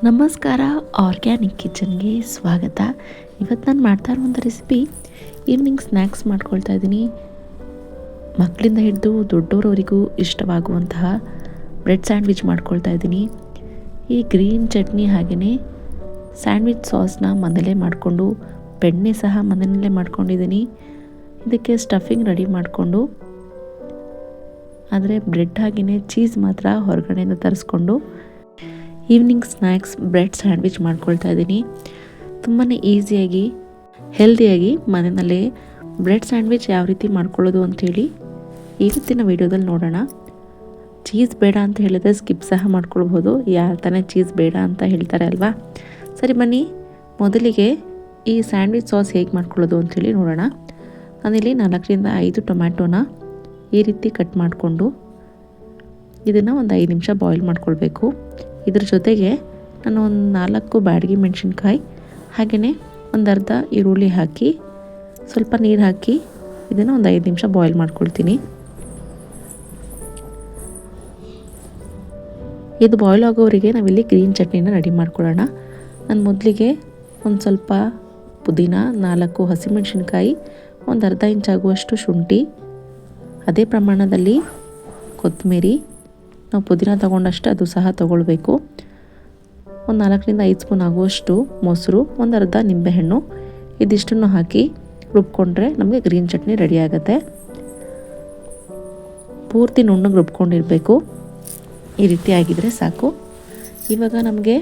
ನಮಸ್ಕಾರ, ಆರ್ಗ್ಯಾನಿಕ್ ಕಿಚನ್ಗೆ ಸ್ವಾಗತ. ಇವತ್ತು ನಾನು ಮಾಡ್ತಾ ಇರುವಂಥ ರೆಸಿಪಿ ಈವ್ನಿಂಗ್ ಸ್ನ್ಯಾಕ್ಸ್ ಮಾಡ್ಕೊಳ್ತಾ ಇದ್ದೀನಿ. ಮಕ್ಕಳಿಂದ ಹಿಡಿದು ದೊಡ್ಡವರವರಿಗೂ ಇಷ್ಟವಾಗುವಂತಹ ಬ್ರೆಡ್ ಸ್ಯಾಂಡ್ವಿಚ್ ಮಾಡ್ಕೊಳ್ತಾ ಇದ್ದೀನಿ. ಈ ಗ್ರೀನ್ ಚಟ್ನಿ ಹಾಗೆಯೇ ಸ್ಯಾಂಡ್ವಿಚ್ ಸಾಸ್ನ ಮನೇಲೇ ಮಾಡಿಕೊಂಡು ಬೆಣ್ಣೆ ಸಹ ಮನೆಯಲ್ಲೇ ಮಾಡ್ಕೊಂಡಿದ್ದೀನಿ. ಇದಕ್ಕೆ ಸ್ಟಫಿಂಗ್ ರೆಡಿ ಮಾಡಿಕೊಂಡು, ಆದರೆ ಬ್ರೆಡ್ ಹಾಗೆಯೇ ಚೀಸ್ ಮಾತ್ರ ಹೊರಗಡೆಯಿಂದ ತರಿಸ್ಕೊಂಡು ಈವ್ನಿಂಗ್ ಸ್ನ್ಯಾಕ್ಸ್ ಬ್ರೆಡ್ ಸ್ಯಾಂಡ್ವಿಚ್ ಮಾಡ್ಕೊಳ್ತಾ ಇದ್ದೀನಿ. ತುಂಬಾ ಈಸಿಯಾಗಿ ಹೆಲ್ದಿಯಾಗಿ ಮನೆಯಲ್ಲೇ ಬ್ರೆಡ್ ಸ್ಯಾಂಡ್ವಿಚ್ ಯಾವ ರೀತಿ ಮಾಡ್ಕೊಳ್ಳೋದು ಅಂಥೇಳಿ ಇವತ್ತಿನ ವಿಡಿಯೋದಲ್ಲಿ ನೋಡೋಣ. ಚೀಸ್ ಬೇಡ ಅಂತ ಹೇಳಿದ್ರೆ ಸ್ಕಿಪ್ ಸಹ ಮಾಡ್ಕೊಳ್ಬೋದು. ಯಾರು ತಾನೇ ಚೀಸ್ ಬೇಡ ಅಂತ ಹೇಳ್ತಾರೆ ಅಲ್ವಾ. ಸರಿ ಬನ್ನಿ, ಮೊದಲಿಗೆ ಈ ಸ್ಯಾಂಡ್ವಿಚ್ ಸಾಸ್ ಹೇಗೆ ಮಾಡ್ಕೊಳ್ಳೋದು ಅಂಥೇಳಿ ನೋಡೋಣ. ನಾನಿಲ್ಲಿ 4ರಿಂದ 5 ಟೊಮ್ಯಾಟೋನ ಈ ರೀತಿ ಕಟ್ ಮಾಡಿಕೊಂಡು ಇದನ್ನು ಒಂದು 5 ನಿಮಿಷ ಬಾಯ್ಲ್ ಮಾಡ್ಕೊಳ್ಬೇಕು. ಇದ್ರ ಜೊತೆಗೆ ನಾನು ಒಂದು 4 ಬ್ಯಾಡಗಿ ಮೆಣಸಿನ್ಕಾಯಿ ಹಾಗೆಯೇ ಒಂದು ಅರ್ಧ ಈರುಳ್ಳಿ ಹಾಕಿ ಸ್ವಲ್ಪ ನೀರು ಹಾಕಿ ಇದನ್ನು ಒಂದು 5 ನಿಮಿಷ ಬಾಯ್ಲ್ ಮಾಡ್ಕೊಳ್ತೀನಿ. ಇದು ಬಾಯ್ಲ್ ಆಗೋವರೆಗೆ ನಾವಿಲ್ಲಿ ಗ್ರೀನ್ ಚಟ್ನಿನ ರೆಡಿ ಮಾಡ್ಕೊಳ್ಳೋಣ. ನಾನು ಮೊದಲಿಗೆ ಒಂದು ಸ್ವಲ್ಪ ಪುದೀನ, 4 ಹಸಿಮೆಣಸಿನ್ಕಾಯಿ, ಒಂದು ಅರ್ಧ ಇಂಚ್ ಆಗುವಷ್ಟು ಶುಂಠಿ, ಅದೇ ಪ್ರಮಾಣದಲ್ಲಿ ಕೊತ್ತಂಬರಿ, ನಾವು ಪುದೀನ ತೊಗೊಂಡಷ್ಟು ಅದು ಸಹ ತೊಗೊಳ್ಬೇಕು. ಒಂದು 4ರಿಂದ 5 ಸ್ಪೂನ್ ಆಗುವಷ್ಟು ಮೊಸರು, ಒಂದು ಅರ್ಧ ನಿಂಬೆಹಣ್ಣು, ಇದಿಷ್ಟನ್ನು ಹಾಕಿ ರುಬ್ಕೊಂಡ್ರೆ ನಮಗೆ ಗ್ರೀನ್ ಚಟ್ನಿ ರೆಡಿ ಆಗುತ್ತೆ. ಪೂರ್ತಿ ನುಣ್ಣಗೆ ರುಬ್ಕೊಂಡಿರಬೇಕು. ಈ ರೀತಿ ಆಗಿದ್ರೆ ಸಾಕು. ಇವಾಗ ನಮಗೆ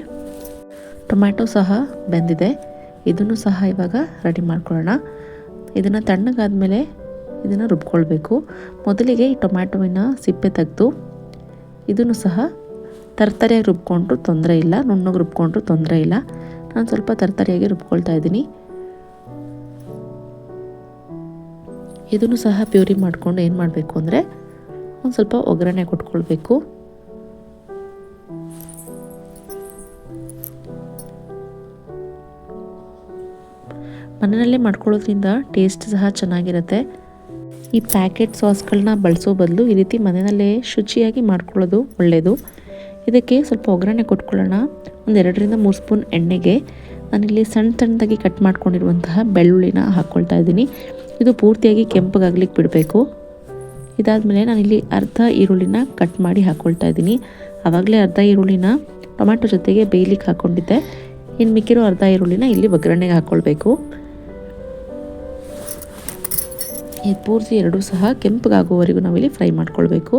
ಟೊಮ್ಯಾಟೊ ಸಹ ಬೆಂದಿದೆ. ಇದನ್ನು ಸಹ ಇವಾಗ ರೆಡಿ ಮಾಡ್ಕೊಳ್ಳೋಣ. ಇದನ್ನು ತಣ್ಣಗಾದ್ಮೇಲೆ ಇದನ್ನು ರುಬ್ಕೊಳ್ಬೇಕು. ಮೊದಲಿಗೆ ಈ ಟೊಮ್ಯಾಟೊವಿನ ಸಿಪ್ಪೆ ತೆಗೆದು ಇದನ್ನು ಸಹ ತರ್ತರಿಯಾಗಿ ರುಬ್ಕೊಂಡ್ರು ತೊಂದರೆ ಇಲ್ಲ, ನುಣ್ಣಗೆ ರುಬ್ಕೊಂಡ್ರು ತೊಂದರೆ ಇಲ್ಲ. ನಾನು ಸ್ವಲ್ಪ ತರ್ತರಿಯಾಗಿ ರುಬ್ಕೊಳ್ತಾ ಇದ್ದೀನಿ. ಇದನ್ನು ಸಹ ಪ್ಯೂರಿ ಮಾಡಿಕೊಂಡು ಏನು ಮಾಡಬೇಕು ಅಂದರೆ ಒಂದು ಸ್ವಲ್ಪ ಒಗ್ಗರಣೆ ಕೊಟ್ಕೊಳ್ಬೇಕು. ಮನೆಯಲ್ಲೇ ಮಾಡ್ಕೊಳ್ಳೋದ್ರಿಂದ ಟೇಸ್ಟ್ ಸಹ ಚೆನ್ನಾಗಿರುತ್ತೆ. ಈ ಪ್ಯಾಕೆಟ್ ಸಾಸ್ಗಳನ್ನ ಬಳಸೋ ಬದಲು ಈ ರೀತಿ ಮನೆಯಲ್ಲೇ ಶುಚಿಯಾಗಿ ಮಾಡ್ಕೊಳ್ಳೋದು ಒಳ್ಳೆಯದು. ಇದಕ್ಕೆ ಸ್ವಲ್ಪ ಒಗ್ಗರಣೆ ಕೊಟ್ಕೊಳ್ಳೋಣ. ಒಂದು 2ರಿಂದ 3 ಸ್ಪೂನ್ ಎಣ್ಣೆಗೆ ನಾನಿಲ್ಲಿ ಸಣ್ಣದಾಗಿ ಕಟ್ ಮಾಡ್ಕೊಂಡಿರುವಂತಹ ಬೆಳ್ಳುಳ್ಳಿನ ಹಾಕ್ಕೊಳ್ತಾ ಇದ್ದೀನಿ. ಇದು ಪೂರ್ತಿಯಾಗಿ ಕೆಂಪಗಾಗ್ಲಿಕ್ಕೆ ಬಿಡಬೇಕು. ಇದಾದಮೇಲೆ ನಾನಿಲ್ಲಿ ಅರ್ಧ ಈರುಳ್ಳಿನ ಕಟ್ ಮಾಡಿ ಹಾಕ್ಕೊಳ್ತಾ ಇದ್ದೀನಿ. ಆವಾಗಲೇ ಅರ್ಧ ಈರುಳ್ಳಿನ ಟೊಮ್ಯಾಟೊ ಜೊತೆಗೆ ಬೇಯ್ಲಿಕ್ಕೆ ಹಾಕ್ಕೊಂಡಿದ್ದೆ. ಇನ್ನು ಮಿಕ್ಕಿರೋ ಅರ್ಧ ಈರುಳ್ಳಿನ ಇಲ್ಲಿ ಒಗ್ಗರಣೆಗೆ ಹಾಕ್ಕೊಳ್ಬೇಕು. ಇದು ಪೂರ್ತಿ ಎರಡೂ ಸಹ ಕೆಂಪಗಾಗುವವರೆಗೂ ನಾವಿಲ್ಲಿ ಫ್ರೈ ಮಾಡ್ಕೊಳ್ಬೇಕು.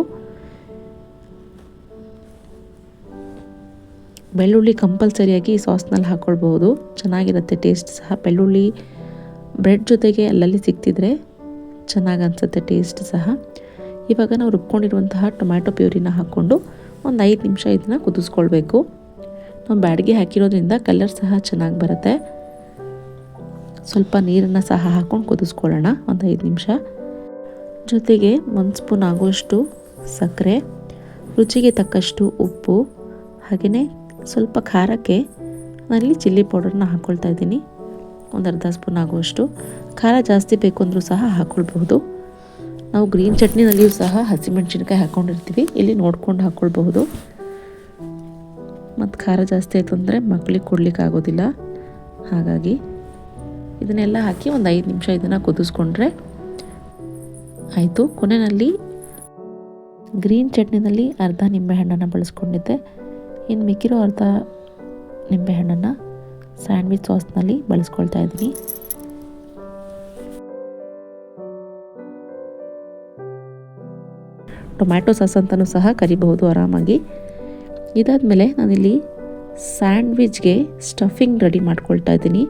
ಬೆಳ್ಳುಳ್ಳಿ ಕಂಪಲ್ಸರಿಯಾಗಿ ಸಾಸ್ನಲ್ಲಿ ಹಾಕ್ಕೊಳ್ಬಹುದು, ಚೆನ್ನಾಗಿರುತ್ತೆ ಟೇಸ್ಟ್ ಸಹ. ಬೆಳ್ಳುಳ್ಳಿ ಬ್ರೆಡ್ ಜೊತೆಗೆ ಅಲ್ಲಲ್ಲಿ ಸಿಕ್ತಿದ್ರೆ ಚೆನ್ನಾಗಿ ಅನಿಸುತ್ತೆ ಟೇಸ್ಟ್ ಸಹ. ಇವಾಗ ನಾವು ರುಬ್ಕೊಂಡಿರುವಂತಹ ಟೊಮ್ಯಾಟೊ ಪ್ಯೂರಿನ ಹಾಕ್ಕೊಂಡು ಒಂದು 5 ನಿಮಿಷ ಇದನ್ನು ಕುದಿಸ್ಕೊಳ್ಬೇಕು. ನಾವು ಬ್ಯಾಡಗಿ ಹಾಕಿರೋದ್ರಿಂದ ಕಲರ್ ಸಹ ಚೆನ್ನಾಗಿ ಬರುತ್ತೆ. ಸ್ವಲ್ಪ ನೀರನ್ನು ಸಹ ಹಾಕ್ಕೊಂಡು ಕುದಿಸ್ಕೊಳ್ಳೋಣ ಒಂದು 5 ನಿಮಿಷ. ಜೊತೆಗೆ 1 ಸ್ಪೂನ್ ಆಗುವಷ್ಟು ಸಕ್ಕರೆ, ರುಚಿಗೆ ತಕ್ಕಷ್ಟು ಉಪ್ಪು, ಹಾಗೆಯೇ ಸ್ವಲ್ಪ ಖಾರಕ್ಕೆ ನಾನಿಲ್ಲಿ ಚಿಲ್ಲಿ ಪೌಡರ್ನ ಹಾಕ್ಕೊಳ್ತಾ ಇದ್ದೀನಿ. ಒಂದು ಅರ್ಧ ಸ್ಪೂನ್ ಆಗುವಷ್ಟು. ಖಾರ ಜಾಸ್ತಿ ಬೇಕು ಅಂದರೂ ಸಹ ಹಾಕ್ಕೊಳ್ಬಹುದು. ನಾವು ಗ್ರೀನ್ ಚಟ್ನಿನಲ್ಲಿಯೂ ಸಹ ಹಸಿಮೆಣಸಿನ್ಕಾಯಿ ಹಾಕ್ಕೊಂಡಿರ್ತೀವಿ, ಇಲ್ಲಿ ನೋಡ್ಕೊಂಡು ಹಾಕ್ಕೊಳ್ಬಹುದು. ಮತ್ತು ಖಾರ ಜಾಸ್ತಿ ಆಯಿತು ಅಂದರೆ ಮಕ್ಕಳಿಗೆ ಕೊಡ್ಲಿಕ್ಕೆ ಆಗೋದಿಲ್ಲ. ಹಾಗಾಗಿ ಇದನ್ನೆಲ್ಲ ಹಾಕಿ ಒಂದು 5 ನಿಮಿಷ ಇದನ್ನು ಕುದಿಸ್ಕೊಂಡ್ರೆ ಆಯಿತು. ಕೊನೆಯಲ್ಲಿ ಗ್ರೀನ್ ಚಟ್ನಿನಲ್ಲಿ ಅರ್ಧ ನಿಂಬೆಹಣ್ಣನ್ನು ಬಳಸ್ಕೊಂಡಿದ್ದೆ. ಇನ್ನು ಮಿಕ್ಕಿರೋ ಅರ್ಧ ನಿಂಬೆಹಣ್ಣನ್ನು ಸ್ಯಾಂಡ್ವಿಚ್ ಸಾಸ್ನಲ್ಲಿ ಬಳಸ್ಕೊಳ್ತಾ ಇದ್ದೀನಿ. ಟೊಮ್ಯಾಟೊ ಸಾಸ್ ಅಂತಲೂ ಸಹ ಕರಿಬಹುದು ಆರಾಮಾಗಿ. ಇದಾದಮೇಲೆ ನಾನಿಲ್ಲಿ ಸ್ಯಾಂಡ್ವಿಚ್ಗೆ ಸ್ಟಫಿಂಗ್ ರೆಡಿ ಮಾಡ್ಕೊಳ್ತಾ ಇದ್ದೀನಿ.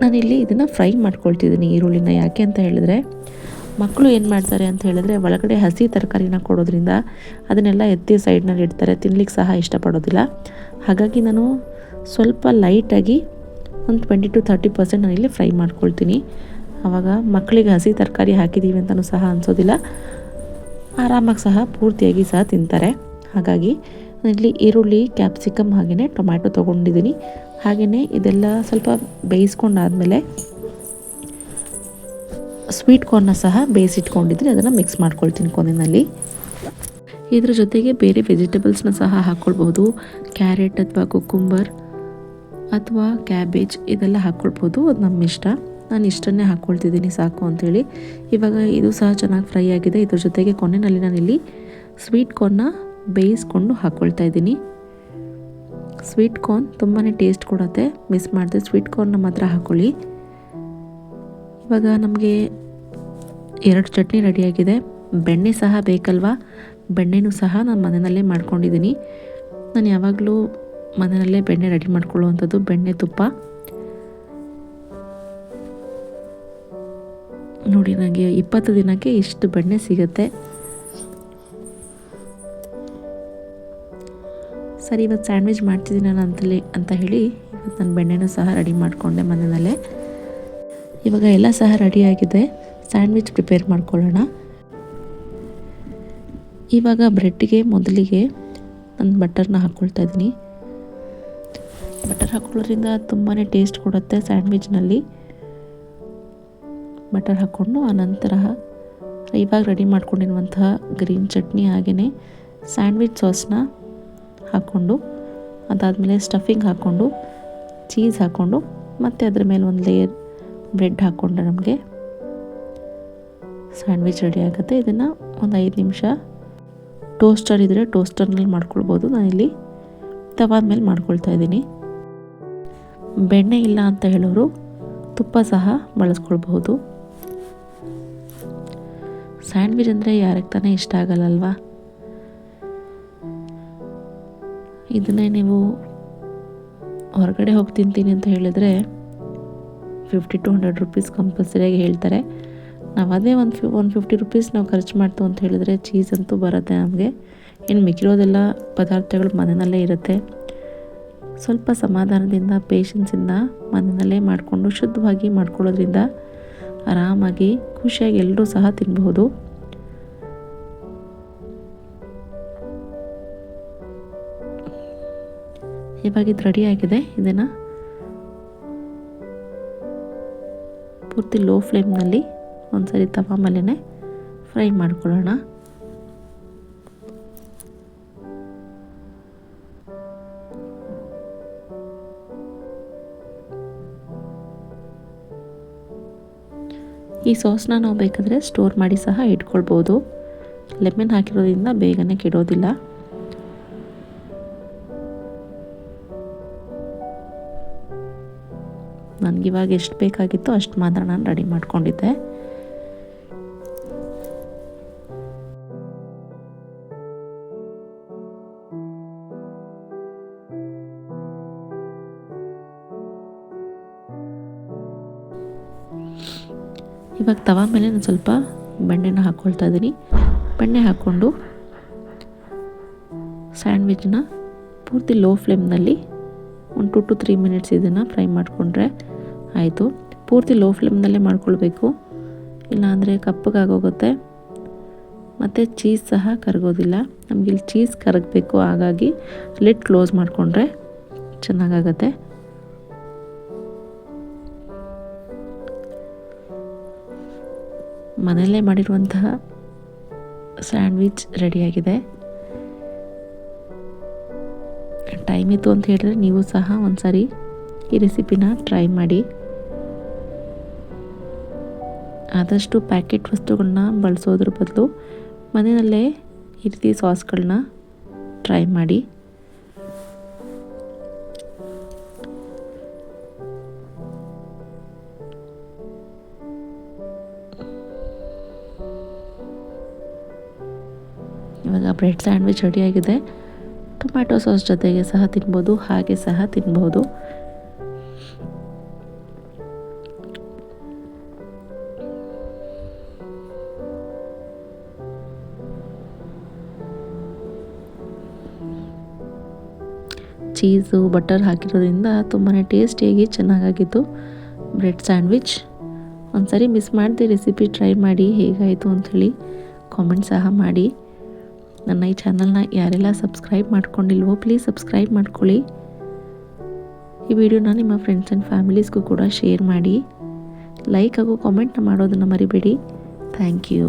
ನಾನಿಲ್ಲಿ ಇದನ್ನು ಫ್ರೈ ಮಾಡ್ಕೊಳ್ತಿದ್ದೀನಿ ಈರುಳ್ಳಿನ. ಯಾಕೆ ಅಂತ ಹೇಳಿದ್ರೆ ಮಕ್ಕಳು ಏನು ಮಾಡ್ತಾರೆ ಅಂತ ಹೇಳಿದ್ರೆ ಒಳಗಡೆ ಹಸಿ ತರಕಾರಿನ ಕೊಡೋದ್ರಿಂದ ಅದನ್ನೆಲ್ಲ ಎತ್ತಿ ಸೈಡ್ನಲ್ಲಿ ಇಡ್ತಾರೆ, ತಿನ್ಲಿಕ್ಕೆ ಸಹ ಇಷ್ಟಪಡೋದಿಲ್ಲ. ಹಾಗಾಗಿ ನಾನು ಸ್ವಲ್ಪ ಲೈಟಾಗಿ ಒಂದು 20-30% ನಾನಿಲ್ಲಿ ಫ್ರೈ ಮಾಡ್ಕೊಳ್ತೀನಿ. ಆವಾಗ ಮಕ್ಕಳಿಗೆ ಹಸಿ ತರಕಾರಿ ಹಾಕಿದ್ದೀವಿ ಅಂತಲೂ ಸಹ ಅನಿಸೋದಿಲ್ಲ, ಆರಾಮಾಗಿ ಸಹ ಪೂರ್ತಿಯಾಗಿ ಸಹ ತಿಂತಾರೆ. ಹಾಗಾಗಿ ನಾನಿಲ್ಲಿ ಈರುಳ್ಳಿ, ಕ್ಯಾಪ್ಸಿಕಮ್ ಹಾಗೆಯೇ ಟೊಮ್ಯಾಟೊ ತೊಗೊಂಡಿದ್ದೀನಿ. ಹಾಗೆಯೇ ಇದೆಲ್ಲ ಸ್ವಲ್ಪ ಬೇಯಿಸ್ಕೊಂಡಾದಮೇಲೆ ಸ್ವೀಟ್ ಕಾರ್ನ್ನ ಸಹ ಬೇಯಿಸಿಟ್ಕೊಂಡಿದ್ದೀನಿ, ಅದನ್ನು ಮಿಕ್ಸ್ ಮಾಡ್ಕೊಳ್ತೀನಿ ಕೊನೆಯಲ್ಲಿ. ಇದ್ರ ಜೊತೆಗೆ ಬೇರೆ ವೆಜಿಟೇಬಲ್ಸ್ನ ಸಹ ಹಾಕ್ಕೊಳ್ಬೋದು. ಕ್ಯಾರೆಟ್ ಅಥವಾ ಕುಕ್ಕುಂಬರ್ ಅಥವಾ ಕ್ಯಾಬೇಜ್ ಇದೆಲ್ಲ ಹಾಕ್ಕೊಳ್ಬೋದು, ಅದು ನಮ್ಮ ಇಷ್ಟ. ನಾನು ಇಷ್ಟನ್ನೇ ಹಾಕ್ಕೊಳ್ತಿದ್ದೀನಿ ಸಾಕು ಅಂಥೇಳಿ. ಇವಾಗ ಇದು ಸಹ ಚೆನ್ನಾಗಿ ಫ್ರೈ ಆಗಿದೆ. ಇದ್ರ ಜೊತೆಗೆ ಕೊನೆಯಲ್ಲಿ ನಾನಿಲ್ಲಿ ಸ್ವೀಟ್ ಕಾರ್ನ್ನ ಬೇಯಿಸ್ಕೊಂಡು ಹಾಕ್ಕೊಳ್ತಾ ಇದ್ದೀನಿ. ಸ್ವೀಟ್ ಕಾರ್ನ್ ತುಂಬಾ ಟೇಸ್ಟ್ ಕೊಡುತ್ತೆ, ಮಿಸ್ ಮಾಡಿದೆ. ಸ್ವೀಟ್ ಕಾರ್ನ್ನ ಮಾತ್ರ ಹಾಕ್ಕೊಳ್ಳಿ. ಇವಾಗ ನಮಗೆ 2 ಚಟ್ನಿ ರೆಡಿಯಾಗಿದೆ. ಬೆಣ್ಣೆ ಸಹ ಬೇಕಲ್ವಾ, ಬೆಣ್ಣೆನೂ ಸಹ ನಾನು ಮನೆಯಲ್ಲೇ ಮಾಡ್ಕೊಂಡಿದ್ದೀನಿ. ನಾನು ಯಾವಾಗಲೂ ಮನೆಯಲ್ಲೇ ಬೆಣ್ಣೆ ರೆಡಿ ಮಾಡ್ಕೊಳ್ಳುವಂಥದ್ದು, ಬೆಣ್ಣೆ ತುಪ್ಪ. ನೋಡಿ, ನನಗೆ 20 ದಿನಕ್ಕೆ ಇಷ್ಟು ಬೆಣ್ಣೆ ಸಿಗುತ್ತೆ. ಸರಿ, ಇವತ್ತು ಸ್ಯಾಂಡ್ವಿಚ್ ಮಾಡ್ತಿದ್ದೀನಿ ನಾನು ಅಂತ ಹೇಳಿ ಇವತ್ತು ನಾನು ಬೆಣ್ಣೆನೂ ಸಹ ರೆಡಿ ಮಾಡಿಕೊಂಡೆ ಮನೆಯಲ್ಲೇ. ಇವಾಗ ಎಲ್ಲ ಸಹ ರೆಡಿಯಾಗಿದೆ, ಸ್ಯಾಂಡ್ವಿಚ್ ಪ್ರಿಪೇರ್ ಮಾಡ್ಕೊಳ್ಳೋಣ. ಇವಾಗ ಬ್ರೆಡ್ಗೆ ಮೊದಲಿಗೆ ನಾನು ಬಟರ್ನ ಹಾಕ್ಕೊಳ್ತಾ ಇದ್ದೀನಿ. ಬಟರ್ ಹಾಕ್ಕೊಳ್ಳೋದ್ರಿಂದ ತುಂಬಾ ಟೇಸ್ಟ್ ಕೊಡುತ್ತೆ ಸ್ಯಾಂಡ್ವಿಚ್ನಲ್ಲಿ. ಬಟರ್ ಹಾಕ್ಕೊಂಡು ಆನಂತರ ಇವಾಗ ರೆಡಿ ಮಾಡ್ಕೊಂಡಿರುವಂತಹ ಗ್ರೀನ್ ಚಟ್ನಿ ಹಾಗೆಯೇ ಸ್ಯಾಂಡ್ವಿಚ್ ಸಾಸ್ನ ಹಾಕ್ಕೊಂಡು, ಅದಾದಮೇಲೆ ಸ್ಟಫಿಂಗ್ ಹಾಕ್ಕೊಂಡು, ಚೀಸ್ ಹಾಕ್ಕೊಂಡು, ಮತ್ತು ಅದ್ರ ಮೇಲೆ ಒಂದು ಲೇಯರ್ ಬ್ರೆಡ್ ಹಾಕ್ಕೊಂಡ್ರೆ ನಮಗೆ ಸ್ಯಾಂಡ್ವಿಚ್ ರೆಡಿ ಆಗುತ್ತೆ. ಇದನ್ನು ಒಂದು 5 ನಿಮಿಷ ಟೋಸ್ಟರ್ ಇದ್ದರೆ ಟೋಸ್ಟರ್ನಲ್ಲಿ ಮಾಡ್ಕೊಳ್ಬೋದು. ನಾನಿಲ್ಲಿ ತವಾದ ಮೇಲೆ ಮಾಡ್ಕೊಳ್ತಾ ಇದ್ದೀನಿ. ಬೆಣ್ಣೆ ಇಲ್ಲ ಅಂತ ಹೇಳೋರು ತುಪ್ಪ ಸಹ ಬಳಸ್ಕೊಳ್ಬಹುದು. ಸ್ಯಾಂಡ್ವಿಚ್ ಅಂದರೆ ಯಾರಿಗೆ ತಾನೇ ಇಷ್ಟ ಆಗಲ್ಲಲ್ವಾ. ಇದನ್ನೇ ನೀವು ಹೊರಗಡೆ ಹೋಗಿ ತಿಂತೀನಿ ಅಂತ ಹೇಳಿದರೆ 50 to 100 ರುಪೀಸ್ ಕಂಪಲ್ಸರಿಯಾಗಿ ಹೇಳ್ತಾರೆ. ನಾವು ಅದೇ 150 ರುಪೀಸ್ ನಾವು ಖರ್ಚು ಮಾಡ್ತು ಅಂತ ಹೇಳಿದ್ರೆ ಚೀಸ್ ಅಂತೂ ಬರುತ್ತೆ ನಮಗೆ. ಇನ್ನು ಮಿಕ್ಕಿರೋದೆಲ್ಲ ಪದಾರ್ಥಗಳು ಮನೆಯಲ್ಲೇ ಇರುತ್ತೆ. ಸ್ವಲ್ಪ ಸಮಾಧಾನದಿಂದ ಪೇಷನ್ಸಿಂದ ಮನೆಯಲ್ಲೇ ಮಾಡಿಕೊಂಡು ಶುದ್ಧವಾಗಿ ಮಾಡ್ಕೊಳ್ಳೋದ್ರಿಂದ ಆರಾಮಾಗಿ ಖುಷಿಯಾಗಿ ಎಲ್ಲರೂ ಸಹ ತಿನ್ನಬಹುದು. ಇವಾಗ ಇದು ರೆಡಿ ಆಗಿದೆ. ಇದನ್ನು ಪೂರ್ತಿ ಲೋ ಫ್ಲೇಮ್ನಲ್ಲಿ ಒಂದ್ಸರಿ ತವಾ ಮೇಲೇ ಫ್ರೈ ಮಾಡ್ಕೊಳ್ಳೋಣ. ಈ ಸಾಸ್ನ ನಾವು ಬೇಕಾದರೆ ಸ್ಟೋರ್ ಮಾಡಿ ಸಹ ಇಟ್ಕೊಳ್ಬೋದು. ಲೆಮನ್ ಹಾಕಿರೋದ್ರಿಂದ ಬೇಗನೆ ಕೆಡೋದಿಲ್ಲ. ನನಗಿವಾಗ ಎಷ್ಟು ಬೇಕಾಗಿತ್ತೋ ಅಷ್ಟು ಮಾತ್ರ ನಾನು ರೆಡಿ ಮಾಡ್ಕೊಂಡಿದ್ದೆ. ಇವಾಗ ತವಾ ಮೇಲೆ ನಾನು ಸ್ವಲ್ಪ ಬೆಣ್ಣೆನ ಹಾಕ್ಕೊಳ್ತಾ ಇದ್ದೀನಿ. ಬೆಣ್ಣೆ ಹಾಕ್ಕೊಂಡು ಸ್ಯಾಂಡ್ವಿಚ್ನ ಪೂರ್ತಿ ಲೋ ಫ್ಲೇಮ್ನಲ್ಲಿ ಒಂದು 2 to 3 ಮಿನಿಟ್ಸ್ ಇದನ್ನು ಫ್ರೈ ಮಾಡಿಕೊಂಡ್ರೆ ಆಯಿತು. ಪೂರ್ತಿ ಲೋ ಫ್ಲೇಮ್ನಲ್ಲೇ ಮಾಡ್ಕೊಳ್ಬೇಕು, ಇಲ್ಲಾಂದರೆ ಕಪ್ಪಗಾಗೋಗುತ್ತೆ ಮತ್ತು ಚೀಸ್ ಸಹ ಕರಗೋದಿಲ್ಲ. ನಮಗಿಲ್ಲಿ ಚೀಸ್ ಕರಗಬೇಕು, ಹಾಗಾಗಿ ಲಿಡ್ ಕ್ಲೋಸ್ ಮಾಡಿಕೊಂಡ್ರೆ ಚೆನ್ನಾಗಾಗತ್ತೆ. ಮನೆಯಲ್ಲೇ ಮಾಡಿರುವಂತಹ ಸ್ಯಾಂಡ್ವಿಚ್ ರೆಡಿಯಾಗಿದೆ. ಟೈಮ್ ಇತ್ತು ಅಂತ ಹೇಳಿದ್ರೆ ನೀವು ಸಹ ಒಂದ್ಸರಿ ಈ ರೆಸಿಪಿನ ಟ್ರೈ ಮಾಡಿ. ಆದಷ್ಟು ಪ್ಯಾಕೆಟ್ ವಸ್ತುಗಳನ್ನ ಬಳಸೋದ್ರ ಬದಲು ಮನೆಯಲ್ಲೇ ಈ ರೀತಿ ಸಾಸ್ಗಳನ್ನ ಟ್ರೈ ಮಾಡಿ. ಇವಾಗ ಬ್ರೆಡ್ ಸ್ಯಾಂಡ್ವಿಚ್ ರೆಡಿಯಾಗಿದೆ. ಟೊಮ್ಯಾಟೊ ಸಾಸ್ ಜೊತೆಗೆ ಸಹ ತಿನ್ಬೋದು, ಹಾಗೆ ಸಹ ತಿನ್ಬೋದು. ಚೀಸು ಬಟರ್ ಹಾಕಿರೋದ್ರಿಂದ ತುಂಬಾ ಟೇಸ್ಟಿಯಾಗಿ ಚೆನ್ನಾಗಾಗಿತ್ತು ಬ್ರೆಡ್ ಸ್ಯಾಂಡ್ವಿಚ್. ಒಂದ್ಸರಿ ಮಿಸ್ ಮಾಡದೆ ರೆಸಿಪಿ ಟ್ರೈ ಮಾಡಿ, ಹೇಗಾಯಿತು ಅಂಥೇಳಿ ಕಾಮೆಂಟ್ ಸಹ ಮಾಡಿ. ನನ್ನ ಈ ಚಾನಲ್ನ ಯಾರೆಲ್ಲ ಸಬ್ಸ್ಕ್ರೈಬ್ ಮಾಡ್ಕೊಂಡಿಲ್ವೋ ಪ್ಲೀಸ್ ಸಬ್ಸ್ಕ್ರೈಬ್ ಮಾಡ್ಕೊಳ್ಳಿ. ಈ ವಿಡಿಯೋನ ನಿಮ್ಮ ಫ್ರೆಂಡ್ಸ್ ಆ್ಯಂಡ್ ಫ್ಯಾಮಿಲೀಸ್ಗೂ ಕೂಡ ಶೇರ್ ಮಾಡಿ. ಲೈಕ್ ಹಾಗೂ ಕಾಮೆಂಟ್ನ ಮಾಡೋದನ್ನು ಮರಿಬೇಡಿ. Thank you.